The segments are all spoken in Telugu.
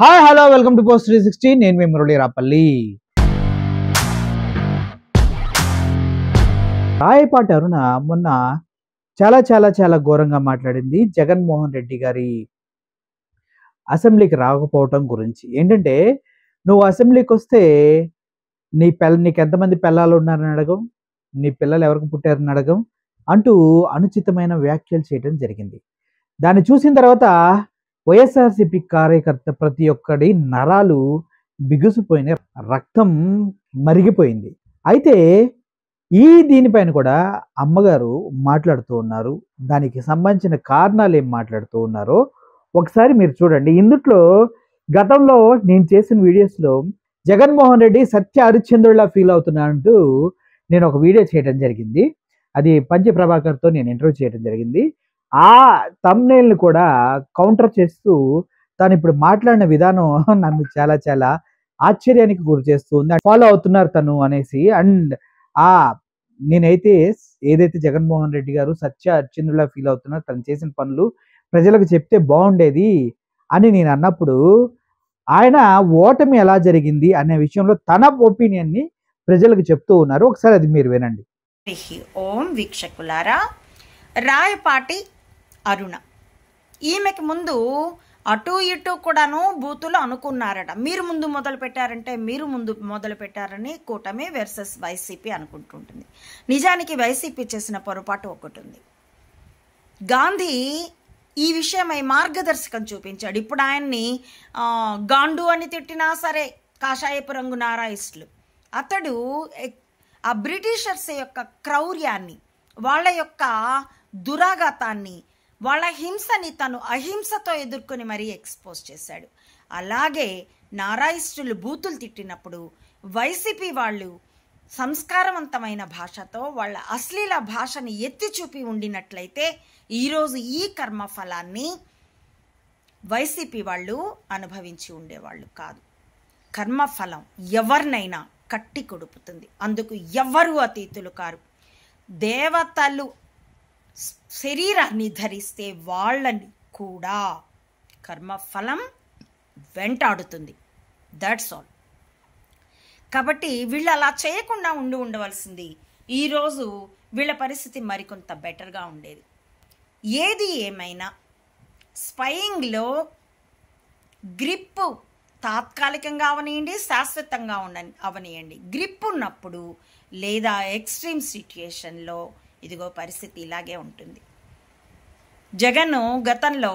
Hi hello welcome to post 360. నేను మీ మురళి రాపల్లి. రాయపాటి అరుణ మొన్న చాలా ఘోరంగా మాట్లాడింది జగన్మోహన్ రెడ్డి గారి అసెంబ్లీకి రాకపోవటం గురించి. ఏంటంటే, నువ్వు అసెంబ్లీకి వస్తే నీకు ఎంతమంది పిల్లలు ఉన్నారని అడగం, నీ పిల్లలు ఎవరికి పుట్టారని అడగం అంటూ అనుచితమైన వ్యాఖ్యలు చేయడం జరిగింది. దాన్ని చూసిన తర్వాత వైఎస్ఆర్సీపీ కార్యకర్త ప్రతి ఒక్కడి నరాలు బిగుసిపోయిన, రక్తం మరిగిపోయింది. అయితే దీనిపైన కూడా అమ్మగారు మాట్లాడుతూ ఉన్నారు. దానికి సంబంధించిన కారణాలు ఏం మాట్లాడుతూ ఉన్నారో ఒకసారి మీరు చూడండి. ఇందుట్లో గతంలో నేను చేసిన వీడియోస్లో జగన్మోహన్ రెడ్డి సత్య హరిశ్చంద్రుడిలా ఫీల్ అవుతున్నానంటూ నేను ఒక వీడియో చేయడం జరిగింది. అది పంచి ప్రభాకర్తో నేను ఇంటర్వ్యూ చేయడం జరిగింది. ఆ థంబ్నెయిల్ని కూడా కౌంటర్ చేస్తూ తను ఇప్పుడు మాట్లాడిన విధానం నన్ను చాలా ఆశ్చర్యానికి గురి చేస్తుంది. ఫాలో అవుతున్నారు తను అనేసి. అండ్ నేనైతే ఏదైతే జగన్మోహన్ రెడ్డి గారు సత్య హరిశ్చంద్రుడిలా ఫీల్ అవుతున్నారు, తను చేసిన పనులు ప్రజలకు చెప్తే బాగుండేది అని నేను అన్నప్పుడు, ఆయన ఓటమి ఎలా జరిగింది అనే విషయంలో తన ఒపీనియన్ని ప్రజలకు చెప్తూ ఉన్నారు. ఒకసారి అది మీరు వినండి. ఓం వీక్షకులారా, రాయపాటి అరుణ ఈమెకి ముందు అటు ఇటు కూడాను బూతులు అనుకున్నారట. మీరు ముందు మొదలు పెట్టారంటే మీరు ముందు మొదలు పెట్టారని కూటమి వర్సెస్ వైసీపీ అనుకుంటుంటుంది. నిజానికి వైసీపీ చేసిన పొరపాటు ఒకటి ఉంది. గాంధీ ఈ విషయమై మార్గదర్శకం చూపించాడు. ఇప్పుడు ఆయన్ని గాండు అని తిట్టినా సరే కాషాయపు రంగు నారాయిస్టులు. అతడు ఆ బ్రిటిషర్స్ యొక్క క్రౌర్యాన్ని, వాళ్ళ యొక్క దురాఘాతాన్ని, వాళ్ళ హింసని తను అహింసతో ఎదుర్కొని మరీ ఎక్స్పోజ్ చేశాడు. అలాగే నారాయిస్టులు బూతులు తిట్టినప్పుడు వైసీపీ వాళ్ళు సంస్కారవంతమైన భాషతో వాళ్ళ అశ్లీల భాషని ఎత్తి చూపి ఉండినట్లయితే ఈరోజు ఈ కర్మఫలాన్ని వైసీపీ వాళ్ళు అనుభవించి ఉండేవాళ్ళు కాదు. కర్మఫలం ఎవరినైనా కట్టి కొడుపుతుంది. అందుకు ఎవ్వరూ అతీతులు కారు. దేవతలు శరీరాన్ని ధరిస్తే వాళ్ళని కూడా కర్మఫలం వెంటాడుతుంది. That's all. కాబట్టి వీళ్ళు అలా చేయకుండా ఉండవలసింది. ఈరోజు వీళ్ళ పరిస్థితి మరికొంత బెటర్గా ఉండేది. ఏది ఏమైనా స్పయింగ్లో గ్రిప్ తాత్కాలికంగా అవనియండి, శాశ్వతంగా అవనియండి. గ్రిప్ ఉన్నప్పుడు లేదా ఎక్స్ట్రీమ్ సిట్యుయేషన్లో ఇదిగో పరిస్థితి ఇలాగే ఉంటుంది. జగన్ గతంలో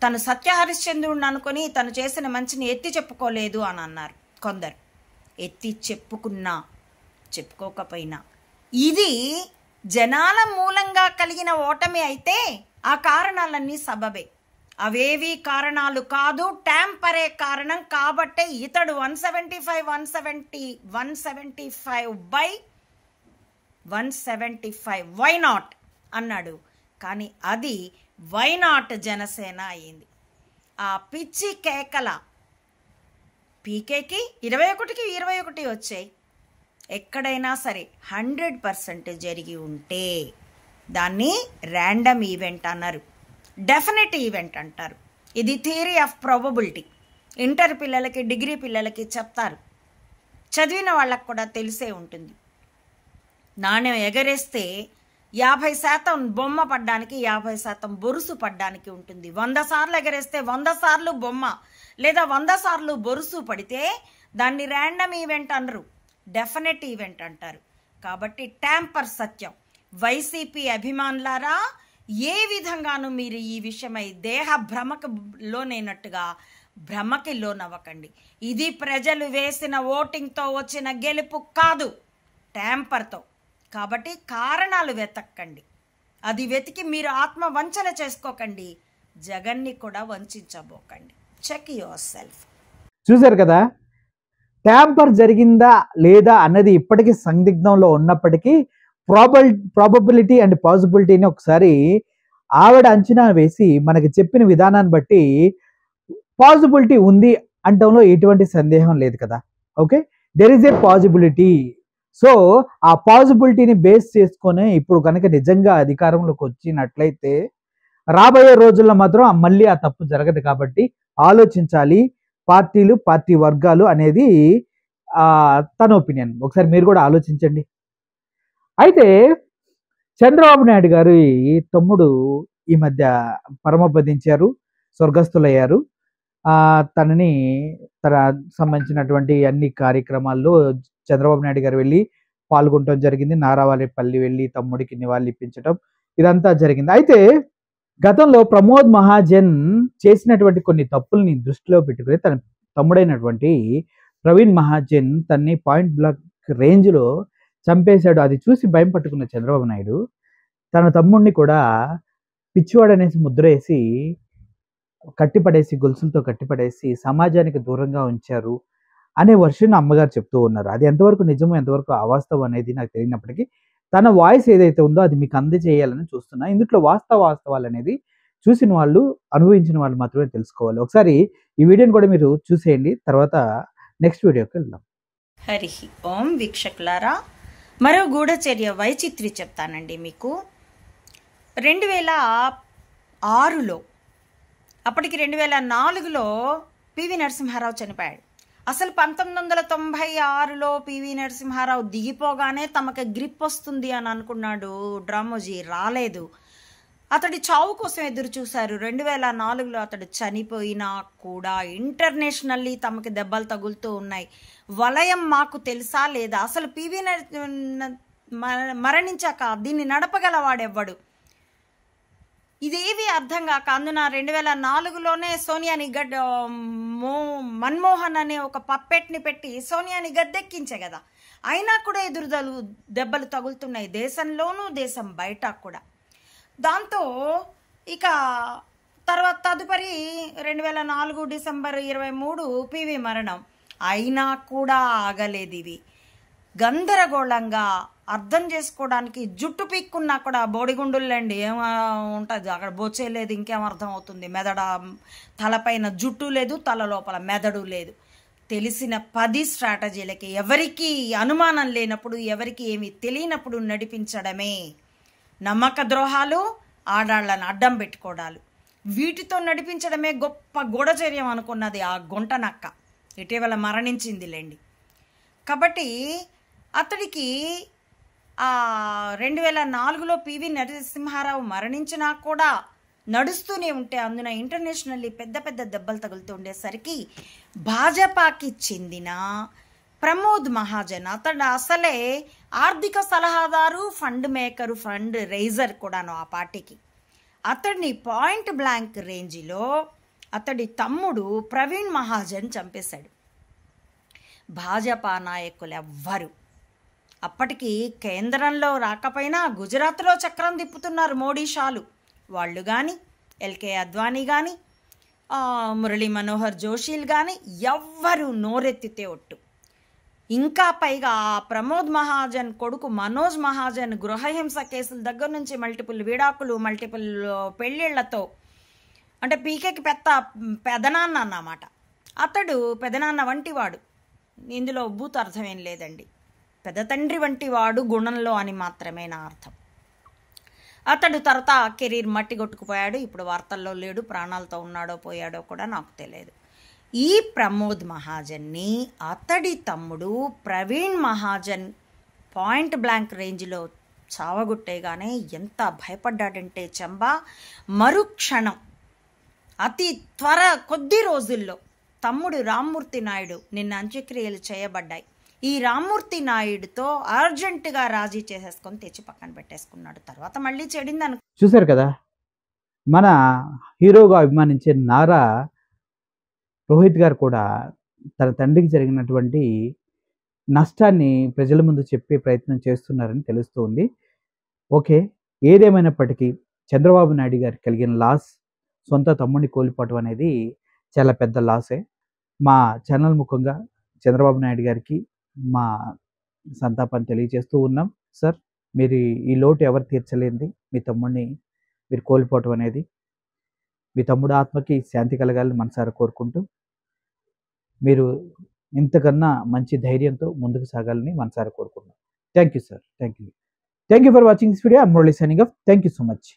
తను సత్య హరిశ్చంద్రుడిని అనుకుని తను చేసిన మంచిని ఎత్తి చెప్పుకోలేదు అని అన్నారు కొందరు. ఎత్తి చెప్పుకున్నా చెప్పుకోకపోయినా ఇది జనాల మూలంగా కలిగిన ఓటమి అయితే ఆ కారణాలన్నీ సబబే. అవేవి కారణాలు కాదు, ట్యాంపరే కారణం. కాబట్టే ఇతడు 175/175 వై నాట్ అన్నాడు. కానీ అది వై నాట్ జనసేన అయింది. ఆ పిచ్చి కేకల పీకేకి 21కి 21 వచ్చాయి. ఎక్కడైనా సరే 100% జరిగి ఉంటే దాన్ని ర్యాండమ్ ఈవెంట్ అన్నారు, డెఫినెట్ ఈవెంట్ అంటారు. ఇది థియరీ ఆఫ్ ప్రాబబిలిటీ. ఇంటర్ పిల్లలకి, డిగ్రీ పిల్లలకి చెప్తారు, చదివిన వాళ్ళకు కూడా తెలిసే ఉంటుంది. నాణ్యం ఎగరేస్తే 50% బొమ్మ పడ్డానికి 50% బొరుసు పడ్డానికి ఉంటుంది. 100 సార్లు ఎగరేస్తే 100 సార్లు బొమ్మ లేదా 100 సార్లు బొరుసు పడితే దాన్ని ర్యాండమ్ ఈవెంట్ అనరు, డెఫినెట్ ఈవెంట్ అంటారు. కాబట్టి ట్యాంపర్ సత్యం. వైసీపీ అభిమానులారా, ఏ విధంగానూ మీరు ఈ విషయమై దేహ భ్రమకు లోనైనట్టుగా భ్రమకి లోనవ్వకండి. ఇది ప్రజలు వేసిన ఓటింగ్తో వచ్చిన గెలుపు కాదు, ట్యాంపర్తో. కాబట్టి కారణాలు వెతక్కండి. అది వెతికి మీరు ఆత్మ వంచన చేసుకోకండి, జగన్ని కూడా వంచబోకండి. Check your self. చూశారు కదా, ట్యాంపర్ జరిగిందా లేదా అన్నది ఇప్పటికీ సందిగ్ధంలో ఉన్నప్పటికీ ప్రాబబిలిటీ అండ్ పాసిబిలిటీని ఒకసారి ఆవిడ అంచనా వేసి మనకి చెప్పిన విధానాన్ని బట్టి పాసిబిలిటీ ఉంది అంటంలో ఎటువంటి సందేహం లేదు కదా. Okay, there is a possibility. So ఆ పాసిబిలిటీని బేస్ చేసుకొని ఇప్పుడు కనుక నిజంగా అధికారంలోకి వచ్చినట్లయితే రాబోయే రోజుల్లో మాత్రం మళ్ళీ ఆ తప్పు జరగదు. కాబట్టి ఆలోచించాలి. పార్టీలు, పార్టీ వర్గాలు అనేది తన ఒపీనియన్. ఒకసారి మీరు కూడా ఆలోచించండి. అయితే చంద్రబాబు నాయుడు గారి తమ్ముడు ఈ మధ్య పరమపదించారు, స్వర్గస్థులయ్యారు. తనని తన సంబంధించినటువంటి అన్ని కార్యక్రమాల్లో చంద్రబాబు నాయుడు గారు వెళ్ళి పాల్గొనడం జరిగింది. నారావారిపల్లి వెళ్ళి తమ్ముడికి నివాళులు ఇప్పించడం ఇదంతా జరిగింది. అయితే గతంలో ప్రమోద్ మహాజన్ చేసినటువంటి కొన్ని తప్పుల్ని దృష్టిలో పెట్టుకుని తన తమ్ముడైనటువంటి ప్రవీణ్ మహాజన్ తన్ని పాయింట్ బ్లాక్ రేంజ్లో చంపేశాడు. అది చూసి భయం పట్టుకున్న చంద్రబాబు నాయుడు తన తమ్ముడిని కూడా పిచ్చివాడు అనేసి ముద్ర వేసి కట్టిపడేసి, గొలుసులతో కట్టిపడేసి సమాజానికి దూరంగా ఉంచారు అనే వర్షన్ అమ్మగారు చెప్తూ ఉన్నారు. అది ఎంతవరకు నిజమో ఎంతవరకు అవాస్తవం అనేది నాకు తెలియనప్పటికీ తన వాయిస్ ఏదైతే ఉందో అది మీకు అందజేయాలని చూస్తున్నా. ఇందులో వాస్తవాలు అనేది చూసిన వాళ్ళు, అనుభవించిన వాళ్ళు మాత్రమే తెలుసుకోవాలి. ఒకసారి ఈ వీడియోని కూడా మీరు చూసేయండి. తర్వాత నెక్స్ట్ వీడియోకి వెళ్దాం. హరి ఓం వీక్షకులారా, మరో గూఢచర్య వైచిత్రి చెప్తానండి మీకు. 2006లో, అప్పటికి 2004లో పివి నరసింహారావు చనిపోయాడు. అసలు 1996లో పివి నరసింహారావు దిగిపోగానే తమకు గ్రిప్ వస్తుంది అని అనుకున్నాడు డ్రామోజీ. రాలేదు. అతడి చావు కోసం ఎదురు చూశారు. 2004లో అతడు చనిపోయినా కూడా ఇంటర్నేషనల్లీ తమకి దెబ్బలు తగులుతూ ఉన్నాయి. వలయం మాకు తెలుసా లేదా? అసలు పివి మరణించాక దీన్ని నడపగలవాడెవ్వడు? ఇదేవి అర్థం కాక అందున 2004లోనే సోనియాని మన్మోహన్ అనే ఒక పప్పెట్ని పెట్టి సోనియాని గద్దెక్కించే కదా. అయినా కూడా దెబ్బలు తగులుతున్నాయి దేశంలోనూ, దేశం బయట కూడా. దాంతో ఇక తర్వాత తదుపరి 2004 డిసెంబర్ 23 పివి మరణం. అయినా కూడా ఆగలేదు. ఇవి గందరగోళంగా అర్థం చేసుకోవడానికి జుట్టు పీక్కున్నా కూడా బోడిగుండులండి ఏం ఉంటుంది అక్కడ, బొచ్చేలేదు, ఇంకేం అర్థం అవుతుంది? తలపైన జుట్టు లేదు, తల లోపల మెదడు లేదు. తెలిసిన 10 స్ట్రాటజీలకి ఎవరికి అనుమానం లేనప్పుడు, ఎవరికి ఏమి తెలియనప్పుడు నడిపించడమే. నమ్మక ద్రోహాలు, ఆడాళ్లను అడ్డం పెట్టుకోవడాలు, వీటితో నడిపించడమే గొప్ప గూఢచర్యం అనుకున్నది ఆ గుంట నక్క. ఇటీవల మరణించిందిలేండి. కాబట్టి అతడికి 2004లో పివి నరసింహారావు మరణించినా కూడా నడుస్తూనే ఉంటే అందున ఇంటర్నేషనల్లీ పెద్ద పెద్ద దెబ్బలు తగులుతూ ఉండేసరికి భాజపాకి చెందిన ప్రమోద్ మహాజన్, అతడు అసలే ఆర్థిక సలహాదారు, ఫండ్ మేకరు, ఫండ్ రైజర్ కూడాను ఆ పార్టీకి. అతడిని పాయింట్ బ్లాంక్ రేంజ్లో అతడి తమ్ముడు ప్రవీణ్ మహాజన్ చంపేశాడు. భాజపా నాయకులు ఎవ్వరు అప్పటికి కేంద్రంలో రాకపోయినా గుజరాత్లో చక్రం తిప్పుతున్నారు మోడీ షాలు. వాళ్ళు కానీ, ఎల్కే అద్వానీ కానీ, మురళీ మనోహర్ జోషీలు కానీ ఎవ్వరు నోరెత్తితే ఒట్టు. ఇంకా పైగా ప్రమోద్ మహాజన్ కొడుకు మనోజ్ మహాజన్ గృహహింస కేసుల దగ్గర నుంచి మల్టిపుల్ విడాకులు, మల్టిపుల్ పెళ్ళిళ్లతో, అంటే పీకేకి పెదనాన్న అన్నమాట. అతడు పెదనాన్న వంటివాడు. ఇందులో భూత అర్థం ఏం లేదండి. పెద్ద తండ్రి వంటి వాడు గుణంలో అని మాత్రమే నా అర్థం. అతడు తర్వాత కెరీర్ మట్టి కొట్టుకుపోయాడు. ఇప్పుడు వార్తల్లో లేడు. ప్రాణాలతో ఉన్నాడో పోయాడో కూడా నాకు తెలియదు. ఈ ప్రమోద్ మహాజన్ని అతడి తమ్ముడు ప్రవీణ్ మహాజన్ పాయింట్ బ్లాంక్ రేంజ్లో చావగొట్టేగానే ఎంత భయపడ్డాడంటే చంబా, మరుక్షణం అతి కొద్ది రోజుల్లో తమ్ముడు రామ్మూర్తి నాయుడు నిన్న అంత్యక్రియలు చేయబడ్డాయి. ఈ రామ్మూర్తి నాయుడుతో అర్జెంటుగా రాజీ చేసేసుకొని తెచ్చి పక్కన పెట్టేసుకున్నాడు. తర్వాత మళ్ళీ చెడింది చూశారు కదా. మన హీరోగా అభిమానించే నారా రోహిత్ గారు కూడా తన తండ్రికి జరిగినటువంటి నష్టాన్ని ప్రజల ముందు చెప్పే ప్రయత్నం చేస్తున్నారని తెలుస్తుంది. ఓకే, ఏదేమైనప్పటికీ చంద్రబాబు నాయుడు గారికి కలిగిన లాస్, సొంత తమ్ముడిని కోల్పోవటం అనేది చాలా పెద్ద లాసే. మా ఛానల్ ముఖంగా చంద్రబాబు నాయుడు గారికి మా సంతాపాన్ని తెలియజేస్తూ ఉన్నాం. సార్, మీరు ఈ లోటు ఎవరు తీర్చలేంది, మీ తమ్ముడిని మీరు కోల్పోవటం అనేది. మీ తమ్ముడు ఆత్మకి శాంతి కలగాలని మనసారా కోరుకుంటూ మీరు ఇంతకన్నా మంచి ధైర్యంతో ముందుకు సాగాలని మనసారా కోరుకుంటున్నాం. Thank you sir. Thank you for watching this video. I'm Murali signing off. Thank you so much.